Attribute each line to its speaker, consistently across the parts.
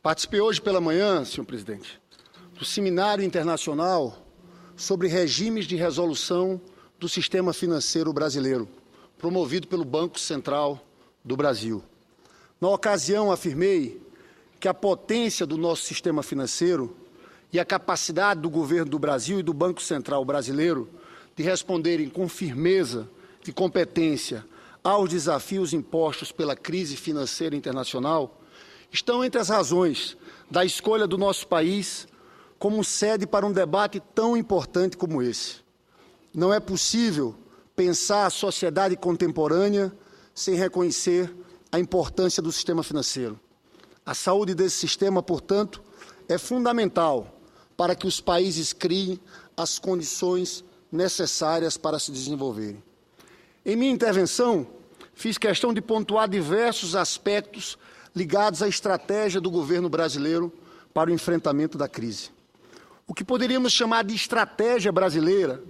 Speaker 1: Participei hoje pela manhã, senhor presidente, do seminário internacional sobre regimes de resolução do sistema financeiro brasileiro, promovido pelo Banco Central do Brasil. Na ocasião, afirmei que a potência do nosso sistema financeiro e a capacidade do governo do Brasil e do Banco Central brasileiro de responderem com firmeza e competência aos desafios impostos pela crise financeira internacional estão entre as razões da escolha do nosso país como sede para um debate tão importante como esse. Não é possível pensar a sociedade contemporânea sem reconhecer a importância do sistema financeiro. A saúde desse sistema, portanto, é fundamental para que os países criem as condições necessárias para se desenvolverem. Em minha intervenção, fiz questão de pontuar diversos aspectos ligados à estratégia do governo brasileiro para o enfrentamento da crise. O que poderíamos chamar de estratégia brasileira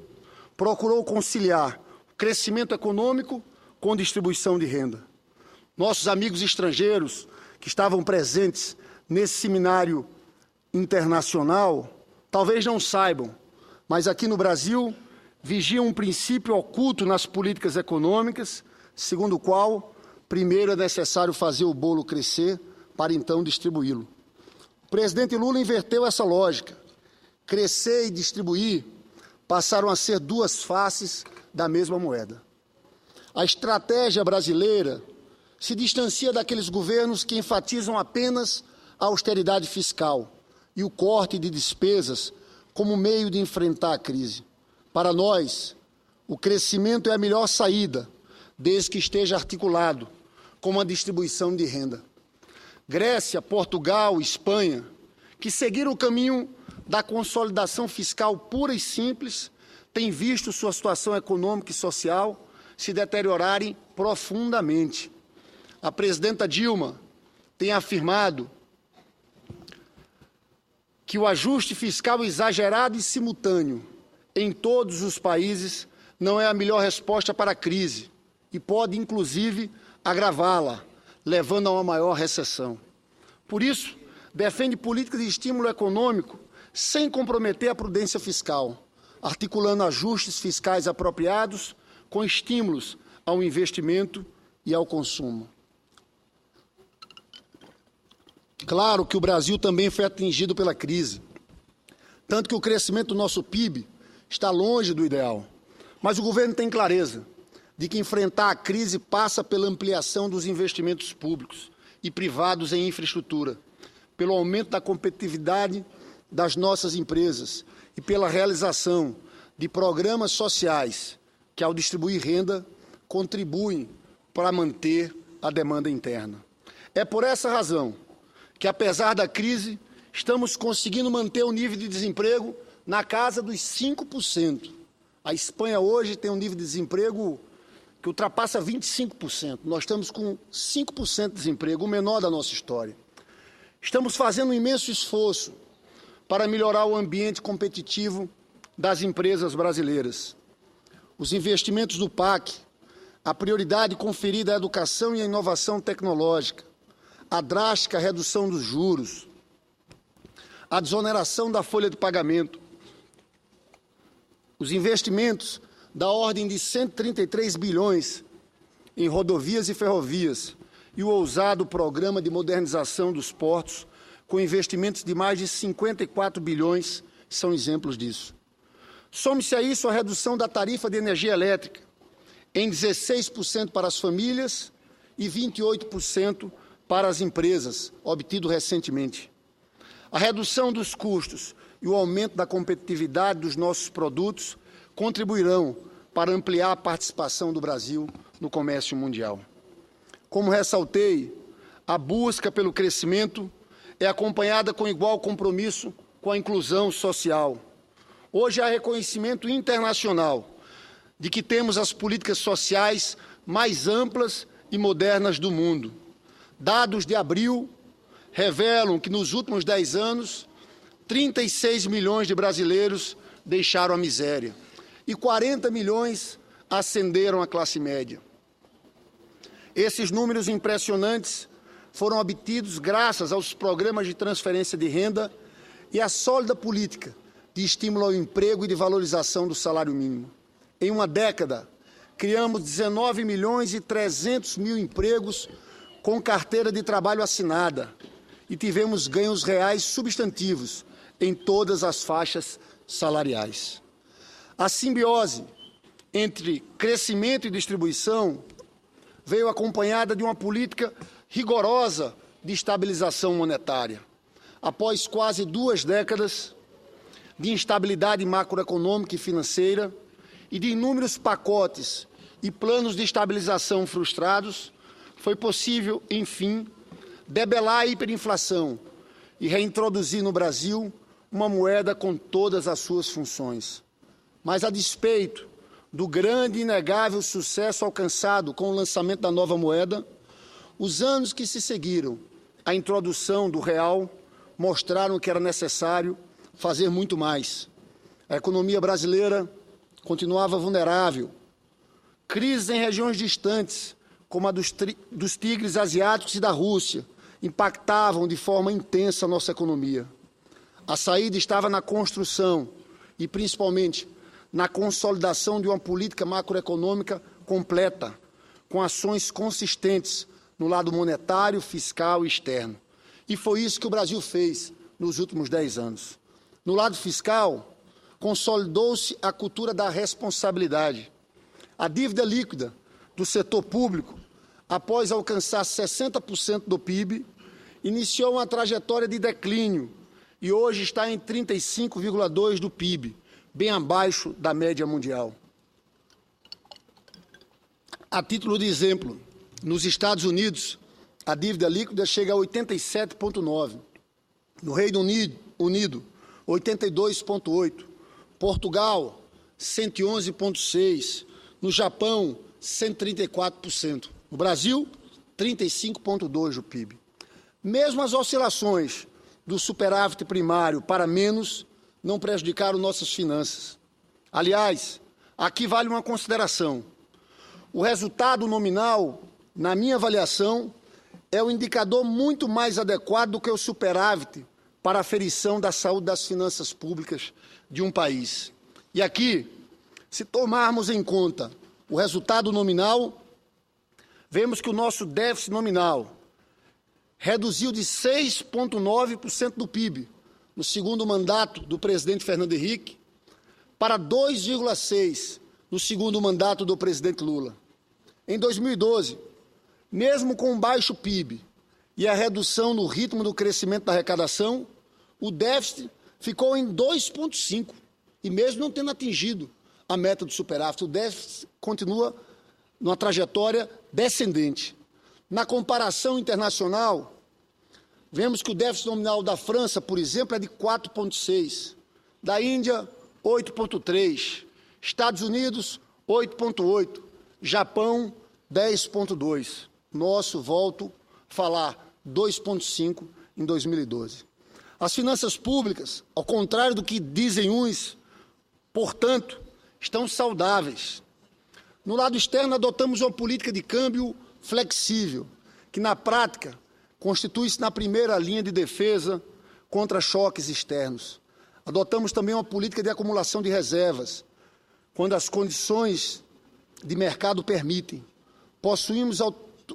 Speaker 1: procurou conciliar o crescimento econômico com distribuição de renda. Nossos amigos estrangeiros que estavam presentes nesse seminário internacional talvez não saibam, mas aqui no Brasil vigia um princípio oculto nas políticas econômicas, segundo o qual primeiro é necessário fazer o bolo crescer para então distribuí-lo. O presidente Lula inverteu essa lógica. Crescer e distribuir passaram a ser duas faces da mesma moeda. A estratégia brasileira se distancia daqueles governos que enfatizam apenas a austeridade fiscal e o corte de despesas como meio de enfrentar a crise. Para nós, o crescimento é a melhor saída, desde que esteja articulado com uma distribuição de renda. Grécia, Portugal, Espanha, que seguiram o caminho da consolidação fiscal pura e simples, têm visto sua situação econômica e social se deteriorarem profundamente. A presidenta Dilma tem afirmado que o ajuste fiscal exagerado e simultâneo em todos os países não é a melhor resposta para a crise e pode, inclusive, agravá-la, levando a uma maior recessão. Por isso, defende políticas de estímulo econômico sem comprometer a prudência fiscal, articulando ajustes fiscais apropriados com estímulos ao investimento e ao consumo. Claro que o Brasil também foi atingido pela crise, tanto que o crescimento do nosso PIB está longe do ideal. Mas o governo tem clareza de que enfrentar a crise passa pela ampliação dos investimentos públicos e privados em infraestrutura, pelo aumento da competitividade das nossas empresas e pela realização de programas sociais que, ao distribuir renda, contribuem para manter a demanda interna. É por essa razão que, apesar da crise, estamos conseguindo manter o nível de desemprego na casa dos 5%. A Espanha hoje tem um nível de desemprego que ultrapassa 25%. Nós estamos com 5% de desemprego, o menor da nossa história. Estamos fazendo um imenso esforço para melhorar o ambiente competitivo das empresas brasileiras. Os investimentos do PAC, a prioridade conferida à educação e à inovação tecnológica, a drástica redução dos juros, a desoneração da folha de pagamento, os investimentos da ordem de 133 bilhões em rodovias e ferrovias e o ousado programa de modernização dos portos, com investimentos de mais de 54 bilhões, são exemplos disso. Some-se a isso a redução da tarifa de energia elétrica em 16% para as famílias e 28% para as empresas, obtido recentemente. A redução dos custos e o aumento da competitividade dos nossos produtos contribuirão para ampliar a participação do Brasil no comércio mundial. Como ressaltei, a busca pelo crescimento é acompanhada com igual compromisso com a inclusão social. Hoje há reconhecimento internacional de que temos as políticas sociais mais amplas e modernas do mundo. Dados de abril revelam que nos últimos 10 anos, 36 milhões de brasileiros deixaram a miséria e 40 milhões ascenderam à classe média. Esses números impressionantes foram obtidos graças aos programas de transferência de renda e à sólida política de estímulo ao emprego e de valorização do salário mínimo. Em uma década, criamos 19.300.000 empregos com carteira de trabalho assinada e tivemos ganhos reais substantivos em todas as faixas salariais. A simbiose entre crescimento e distribuição veio acompanhada de uma política rigorosa de estabilização monetária. Após quase 2 décadas de instabilidade macroeconômica e financeira e de inúmeros pacotes e planos de estabilização frustrados, foi possível, enfim, debelar a hiperinflação e reintroduzir no Brasil uma moeda com todas as suas funções. Mas, a despeito do grande e inegável sucesso alcançado com o lançamento da nova moeda, os anos que se seguiram à introdução do real mostraram que era necessário fazer muito mais. A economia brasileira continuava vulnerável. Crises em regiões distantes, como a dos tigres asiáticos e da Rússia, impactavam de forma intensa a nossa economia. A saída estava na construção e, principalmente, na consolidação de uma política macroeconômica completa, com ações consistentes no lado monetário, fiscal e externo. E foi isso que o Brasil fez nos últimos 10 anos. No lado fiscal, consolidou-se a cultura da responsabilidade. A dívida líquida do setor público, após alcançar 60% do PIB, iniciou uma trajetória de declínio e hoje está em 35,2% do PIB, bem abaixo da média mundial. A título de exemplo, nos Estados Unidos, a dívida líquida chega a 87,9%. No Reino Unido, 82,8%. Portugal, 111,6%. No Japão, 134%. No Brasil, 35,2% do PIB. Mesmo as oscilações do superávit primário para menos não prejudicaram nossas finanças. Aliás, aqui vale uma consideração. O resultado nominal, na minha avaliação, é um indicador muito mais adequado do que o superávit para a aferição da saúde das finanças públicas de um país. E aqui, se tomarmos em conta o resultado nominal, vemos que o nosso déficit nominal reduziu de 6,9% do PIB no segundo mandato do presidente Fernando Henrique para 2,6% no segundo mandato do presidente Lula. Em 2012, mesmo com um baixo PIB e a redução no ritmo do crescimento da arrecadação, o déficit ficou em 2,5%, e mesmo não tendo atingido a meta do superávit, o déficit continua numa trajetória descendente. Na comparação internacional, vemos que o déficit nominal da França, por exemplo, é de 4,6%, da Índia, 8,3%, Estados Unidos, 8,8%, Japão, 10,2%. Nosso, volto a falar, 2,5% em 2012. As finanças públicas, ao contrário do que dizem uns, portanto, estão saudáveis. No lado externo, adotamos uma política de câmbio flexível, que, na prática, constitui-se na primeira linha de defesa contra choques externos. Adotamos também uma política de acumulação de reservas, quando as condições de mercado permitem. Possuímos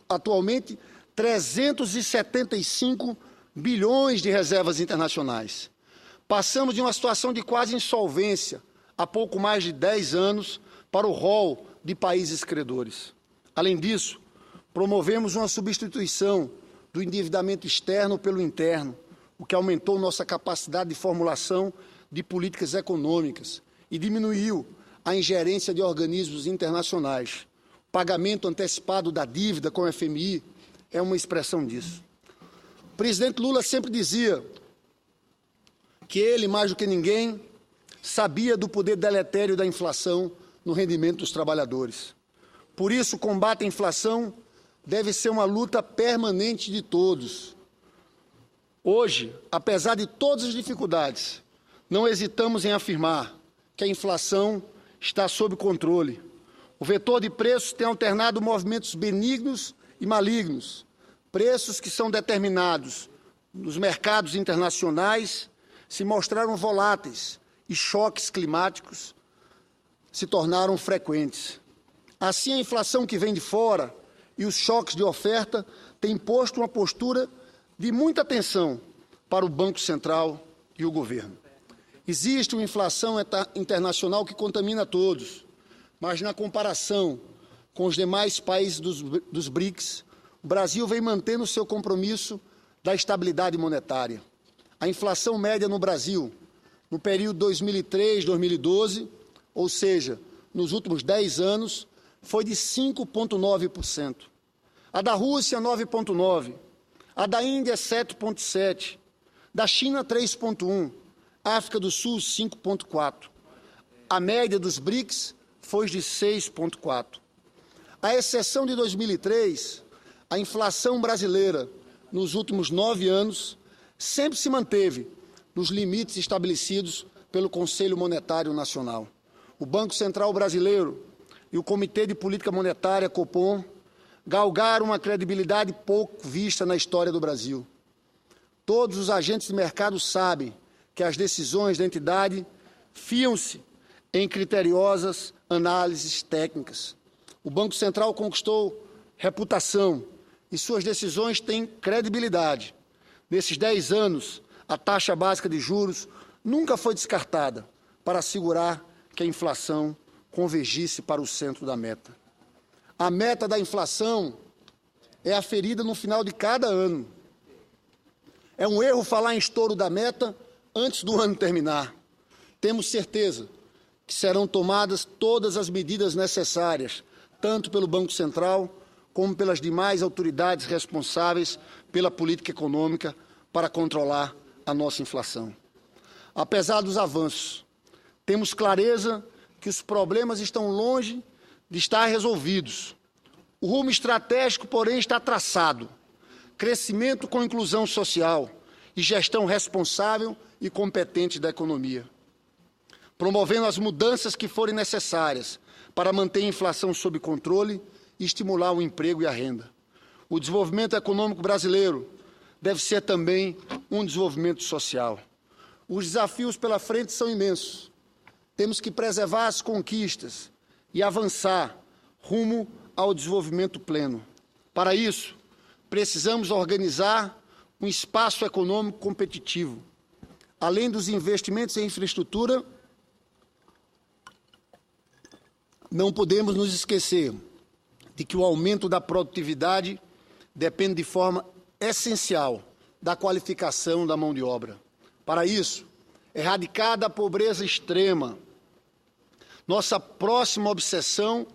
Speaker 1: atualmente 375 bilhões de reservas internacionais. Passamos de uma situação de quase insolvência há pouco mais de 10 anos para o rol de países credores. Além disso, promovemos uma substituição do endividamento externo pelo interno, o que aumentou nossa capacidade de formulação de políticas econômicas e diminuiu a ingerência de organismos internacionais. O pagamento antecipado da dívida com o FMI é uma expressão disso. O presidente Lula sempre dizia que ele, mais do que ninguém, sabia do poder deletério da inflação no rendimento dos trabalhadores. Por isso, o combate à inflação deve ser uma luta permanente de todos. Hoje, apesar de todas as dificuldades, não hesitamos em afirmar que a inflação está sob controle. O vetor de preços tem alternado movimentos benignos e malignos, Preços que são determinados nos mercados internacionais se mostraram voláteis e choques climáticos se tornaram frequentes. Assim, a inflação que vem de fora e os choques de oferta têm posto uma postura de muita atenção para o Banco Central e o governo. Existe uma inflação internacional que contamina todos, mas na comparação com os demais países dos BRICS, o Brasil vem mantendo seu compromisso da estabilidade monetária. A inflação média no Brasil, no período 2003-2012, ou seja, nos últimos 10 anos, foi de 5,9%. A da Rússia, 9,9%. A da Índia, 7,7%. Da China, 3,1%. África do Sul, 5,4%. A média dos BRICS foi de 6,4%. À exceção de 2003, a inflação brasileira, nos últimos 9 anos, sempre se manteve nos limites estabelecidos pelo Conselho Monetário Nacional. O Banco Central Brasileiro e o Comitê de Política Monetária, Copom, galgaram uma credibilidade pouco vista na história do Brasil. Todos os agentes de mercado sabem que as decisões da entidade fiam-se em criteriosas análises técnicas. O Banco Central conquistou reputação e suas decisões têm credibilidade. Nesses 10 anos, a taxa básica de juros nunca foi descartada para assegurar que a inflação convergisse para o centro da meta. A meta da inflação é aferida no final de cada ano. É um erro falar em estouro da meta antes do ano terminar. Temos certeza que serão tomadas todas as medidas necessárias, tanto pelo Banco Central como pelas demais autoridades responsáveis pela política econômica para controlar a nossa inflação. Apesar dos avanços, temos clareza que os problemas estão longe de estar resolvidos. O rumo estratégico, porém, está traçado. Crescimento com inclusão social e gestão responsável e competente da economia. Promovendo as mudanças que forem necessárias para manter a inflação sob controle e estimular o emprego e a renda. O desenvolvimento econômico brasileiro deve ser também um desenvolvimento social. Os desafios pela frente são imensos. Temos que preservar as conquistas e avançar rumo ao desenvolvimento pleno. Para isso, precisamos organizar um espaço econômico competitivo. Além dos investimentos em infraestrutura, não podemos nos esquecer de que o aumento da produtividade depende de forma essencial da qualificação da mão de obra. Para isso, erradicada a pobreza extrema, nossa próxima obsessão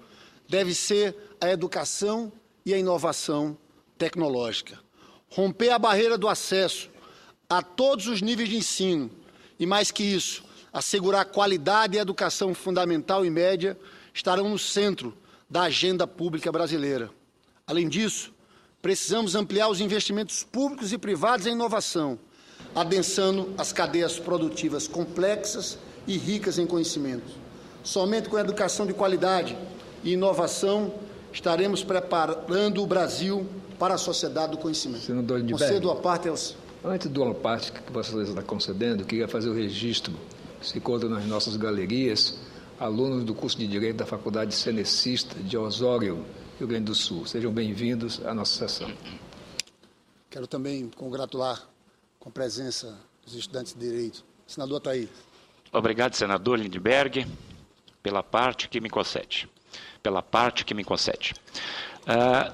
Speaker 1: deve ser a educação e a inovação tecnológica. Romper a barreira do acesso a todos os níveis de ensino e, mais que isso, assegurar qualidade e educação fundamental e média estarão no centro da agenda pública brasileira. Além disso, precisamos ampliar os investimentos públicos e privados em inovação, adensando as cadeias produtivas complexas e ricas em conhecimento. Somente com a educação de qualidade e inovação estaremos preparando o Brasil para a sociedade do conhecimento.
Speaker 2: Senador Lindbergh,
Speaker 1: concedo a parte aos...
Speaker 2: Antes do parte que Vossa Excelência está concedendo, queria fazer o registro. Se encontra nas nossas galerias alunos do curso de Direito da Faculdade Cenecista de Osório, Rio Grande do Sul. Sejam bem-vindos à nossa sessão.
Speaker 1: Quero também congratular com a presença dos estudantes de Direito. Senador Ataíde.
Speaker 3: Obrigado, senador Lindbergh, pela parte que me concede.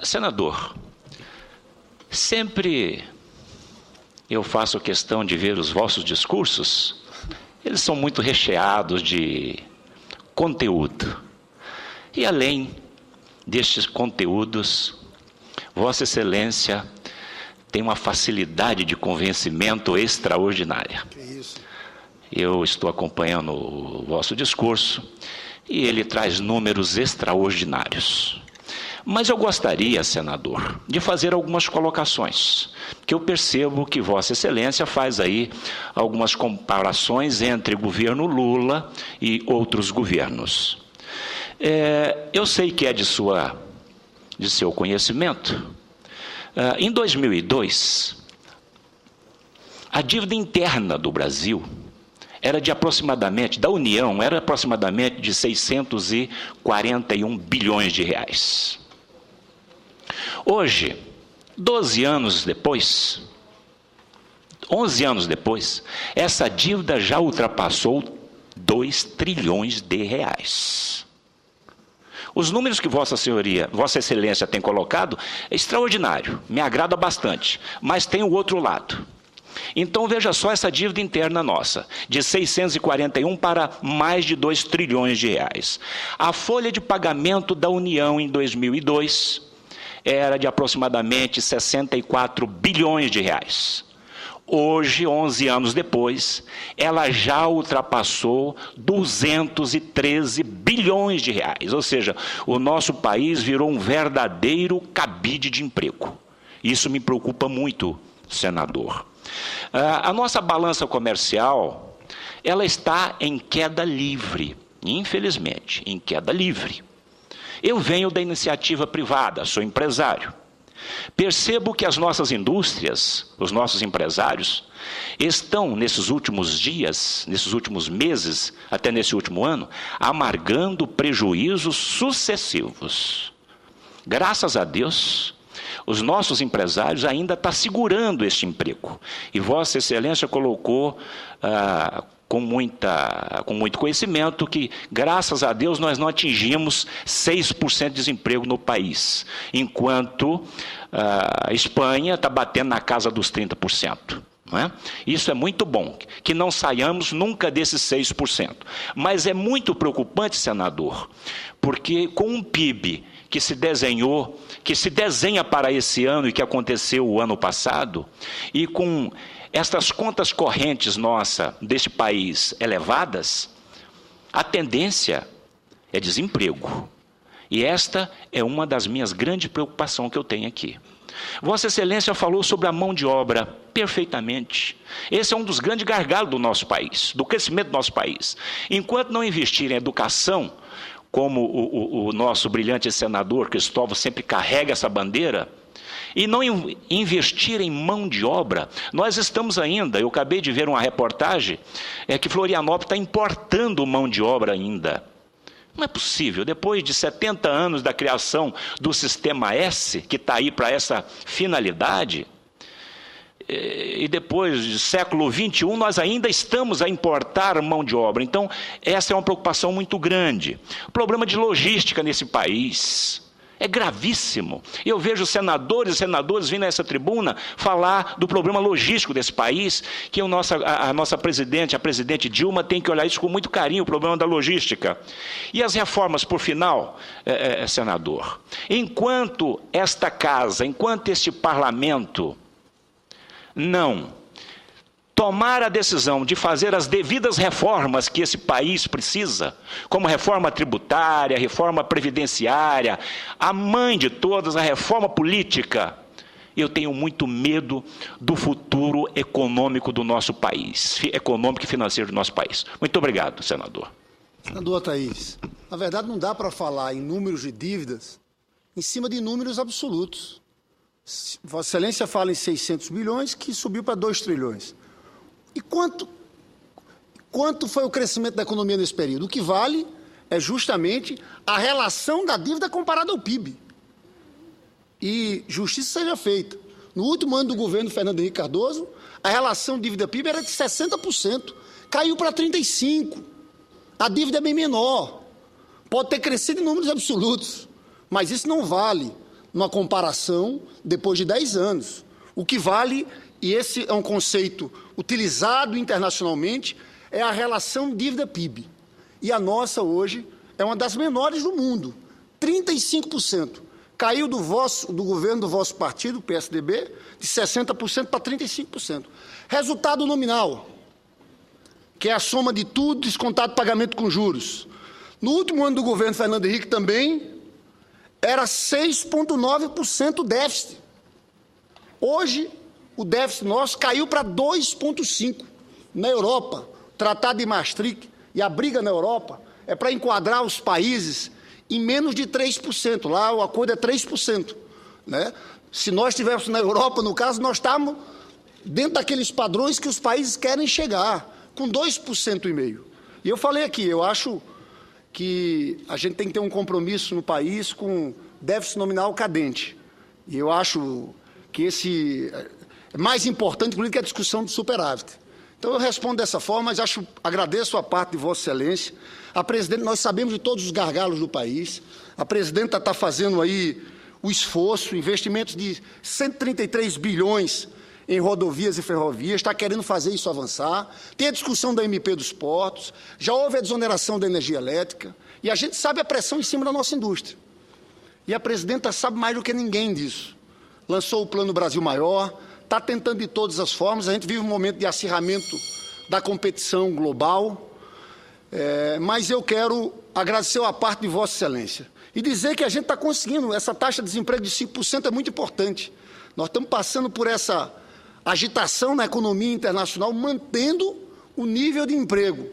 Speaker 3: Senador, sempre eu faço questão de ver os vossos discursos. Eles são muito recheados de conteúdo. E além destes conteúdos, Vossa Excelência tem uma facilidade de convencimento extraordinária.
Speaker 1: Que isso?
Speaker 3: Eu estou acompanhando o vosso discurso e ele traz números extraordinários. Mas eu gostaria, senador, de fazer algumas colocações, que eu percebo que Vossa Excelência faz aí algumas comparações entre o governo Lula e outros governos. Eu sei que é de seu conhecimento, Em 2002, a dívida interna do Brasil era de aproximadamente, da União, era aproximadamente de 641 bilhões de reais. Hoje, 11 anos depois, essa dívida já ultrapassou 2 trilhões de reais. Os números que Vossa Excelência tem colocado é extraordinário, me agrada bastante, mas tem o outro lado. Então veja só essa dívida interna nossa, de 641 para mais de 2 trilhões de reais. A folha de pagamento da União em 2002 era de aproximadamente 64 bilhões de reais. Hoje, 11 anos depois, ela já ultrapassou 213 bilhões de reais. Ou seja, o nosso país virou um verdadeiro cabide de emprego. Isso me preocupa muito, senador. A nossa balança comercial, ela está em queda livre, infelizmente, em queda livre. Eu venho da iniciativa privada, sou empresário. Percebo que as nossas indústrias, os nossos empresários, estão nesses últimos dias, nesses últimos meses, até nesse último ano, amargando prejuízos sucessivos. Graças a Deus, os nossos empresários ainda estão segurando este emprego. E Vossa Excelência colocou com muito conhecimento que, graças a Deus, nós não atingimos 6% de desemprego no país, enquanto a Espanha está batendo na casa dos 30%. Não é? Isso é muito bom, que não saiamos nunca desses 6%. Mas é muito preocupante, senador, porque com um PIB que se desenhou, que se desenha para esse ano e que aconteceu o ano passado, e com estas contas correntes nossa deste país elevadas, a tendência é desemprego. E esta é uma das minhas grandes preocupações que eu tenho aqui. Vossa Excelência falou sobre a mão de obra perfeitamente. Esse é um dos grandes gargalos do nosso país, do crescimento do nosso país. Enquanto não investir em educação, como o nosso brilhante senador Cristóvão sempre carrega essa bandeira, e não investir em mão de obra, nós estamos ainda, eu acabei de ver uma reportagem, que Florianópolis está importando mão de obra ainda. Não é possível, depois de 70 anos da criação do Sistema S, que está aí para essa finalidade, e depois do século XXI, nós ainda estamos a importar mão de obra. Então, essa é uma preocupação muito grande. O problema de logística nesse país é gravíssimo. Eu vejo senadores e senadoras vindo a essa tribuna falar do problema logístico desse país, que a nossa presidente, a presidente Dilma, tem que olhar isso com muito carinho, o problema da logística. E as reformas, por final, senador, enquanto esta casa, enquanto este parlamento não tomar a decisão de fazer as devidas reformas que esse país precisa, como reforma tributária, reforma previdenciária, a mãe de todas, a reforma política, eu tenho muito medo do futuro econômico do nosso país, econômico e financeiro do nosso país. Muito obrigado, senador.
Speaker 1: Senador Thaís, na verdade não dá para falar em números de dívidas em cima de números absolutos. Vossa Excelência fala em 600 bilhões, que subiu para 2 trilhões. E quanto foi o crescimento da economia nesse período? O que vale é justamente a relação da dívida comparada ao PIB. E justiça seja feita. No último ano do governo Fernando Henrique Cardoso, a relação dívida-PIB era de 60%. Caiu para 35%. A dívida é bem menor. Pode ter crescido em números absolutos. Mas isso não vale numa comparação depois de 10 anos. O que vale, e esse é um conceito utilizado internacionalmente, é a relação dívida-PIB. E a nossa hoje é uma das menores do mundo, 35%. Caiu do governo do vosso partido, o PSDB, de 60% para 35%. Resultado nominal, que é a soma de tudo, descontado pagamento com juros. No último ano do governo Fernando Henrique também, era 6,9% o déficit. Hoje, o déficit nosso caiu para 2,5%. Na Europa, o Tratado de Maastricht e a briga na Europa é para enquadrar os países em menos de 3%. Lá o acordo é 3%. Né? Se nós estivéssemos na Europa, no caso, nós estamos dentro daqueles padrões que os países querem chegar, com 2,5%. E eu falei aqui, eu acho que a gente tem que ter um compromisso no país com déficit nominal cadente. E eu acho que esse é mais importante, inclusive, que a discussão do superávit. Então, eu respondo dessa forma, mas agradeço a parte de Vossa Excelência. A presidente, nós sabemos de todos os gargalos do país. A presidenta está fazendo aí o esforço, investimentos de 133 bilhões em rodovias e ferrovias, está querendo fazer isso avançar. Tem a discussão da MP dos portos, já houve a desoneração da energia elétrica, e a gente sabe a pressão em cima da nossa indústria. E a presidenta sabe mais do que ninguém disso. Lançou o Plano Brasil Maior, está tentando de todas as formas. A gente vive um momento de acirramento da competição global, mas eu quero agradecer a parte de Vossa Excelência e dizer que a gente está conseguindo. Essa taxa de desemprego de 5% é muito importante. Nós estamos passando por essa agitação na economia internacional, mantendo o nível de emprego.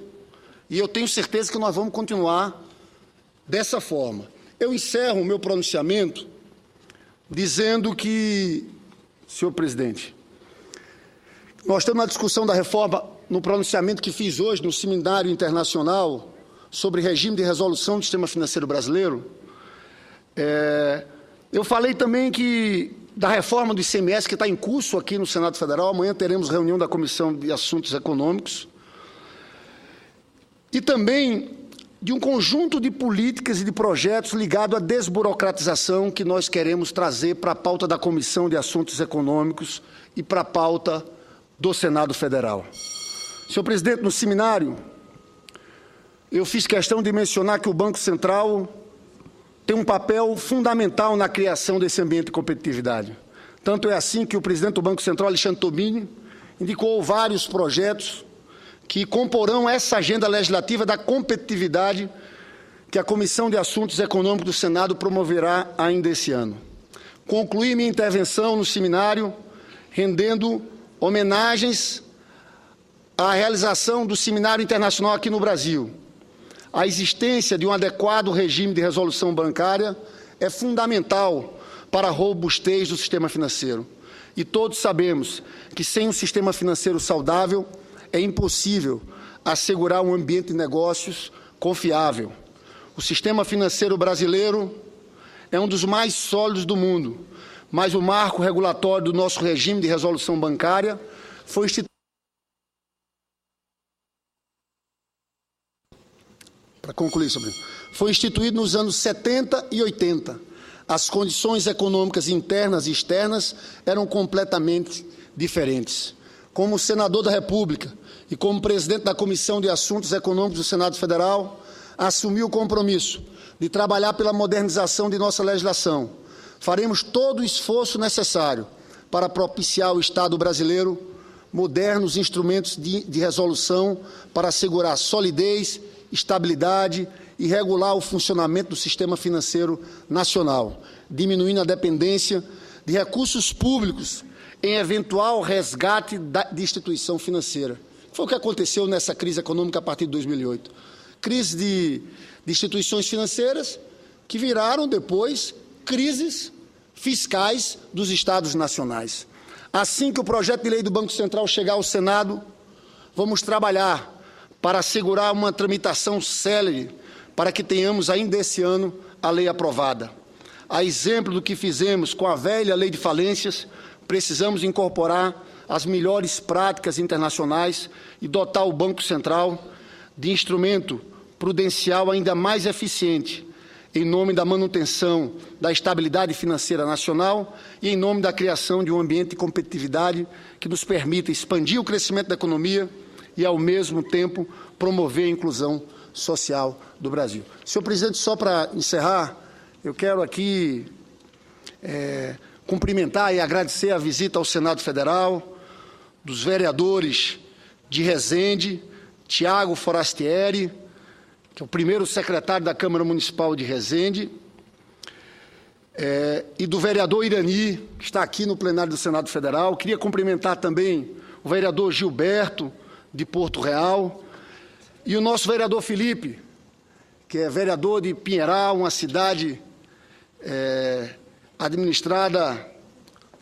Speaker 1: E eu tenho certeza que nós vamos continuar dessa forma. Eu encerro o meu pronunciamento dizendo que, senhor presidente, nós estamos na discussão da reforma, no pronunciamento que fiz hoje no Seminário Internacional sobre regime de resolução do sistema financeiro brasileiro. Eu falei também da reforma do ICMS que está em curso aqui no Senado Federal. Amanhã teremos reunião da Comissão de Assuntos Econômicos. E também de um conjunto de políticas e de projetos ligados à desburocratização que nós queremos trazer para a pauta da Comissão de Assuntos Econômicos e para a pauta do Senado Federal. Senhor presidente, no seminário, eu fiz questão de mencionar que o Banco Central tem um papel fundamental na criação desse ambiente de competitividade. Tanto é assim que o presidente do Banco Central, Alexandre Tobini, indicou vários projetos que comporão essa agenda legislativa da competitividade que a Comissão de Assuntos Econômicos do Senado promoverá ainda esse ano. Concluí minha intervenção no seminário rendendo homenagens à realização do Seminário Internacional aqui no Brasil. A existência de um adequado regime de resolução bancária é fundamental para a robustez do sistema financeiro. E todos sabemos que sem um sistema financeiro saudável é impossível assegurar um ambiente de negócios confiável. O sistema financeiro brasileiro é um dos mais sólidos do mundo, mas o marco regulatório do nosso regime de resolução bancária foi instituído. Para concluir, foi instituído nos anos 70 e 80. As condições econômicas internas e externas eram completamente diferentes. Como senador da República e como presidente da Comissão de Assuntos Econômicos do Senado Federal, assumi o compromisso de trabalhar pela modernização de nossa legislação. Faremos todo o esforço necessário para propiciar ao Estado brasileiro modernos instrumentos de resolução para assegurar solidez, estabilidade e regular o funcionamento do sistema financeiro nacional, diminuindo a dependência de recursos públicos em eventual resgate de instituição financeira. Foi o que aconteceu nessa crise econômica a partir de 2008. Crise de instituições financeiras que viraram depois crises fiscais dos Estados nacionais. Assim que o projeto de lei do Banco Central chegar ao Senado, vamos trabalhar para assegurar uma tramitação célere para que tenhamos ainda esse ano a lei aprovada. A exemplo do que fizemos com a velha lei de falências, precisamos incorporar as melhores práticas internacionais e dotar o Banco Central de instrumento prudencial ainda mais eficiente, em nome da manutenção da estabilidade financeira nacional e em nome da criação de um ambiente de competitividade que nos permita expandir o crescimento da economia e, ao mesmo tempo, promover a inclusão social do Brasil. Senhor presidente, só para encerrar, eu quero aqui cumprimentar e agradecer a visita ao Senado Federal dos vereadores de Resende, Tiago Forastieri, que é o primeiro secretário da Câmara Municipal de Resende, e do vereador Irani, que está aqui no plenário do Senado Federal. Queria cumprimentar também o vereador Gilberto, de Porto Real, e o nosso vereador Felipe, que é vereador de Pinheiral, uma cidade administrada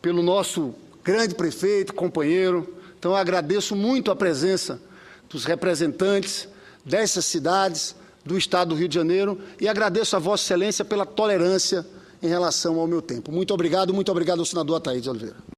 Speaker 1: pelo nosso grande prefeito, companheiro. Então, eu agradeço muito a presença dos representantes dessas cidades, do Estado do Rio de Janeiro, e agradeço a Vossa Excelência pela tolerância em relação ao meu tempo. Muito obrigado ao senador Ataíde Oliveira.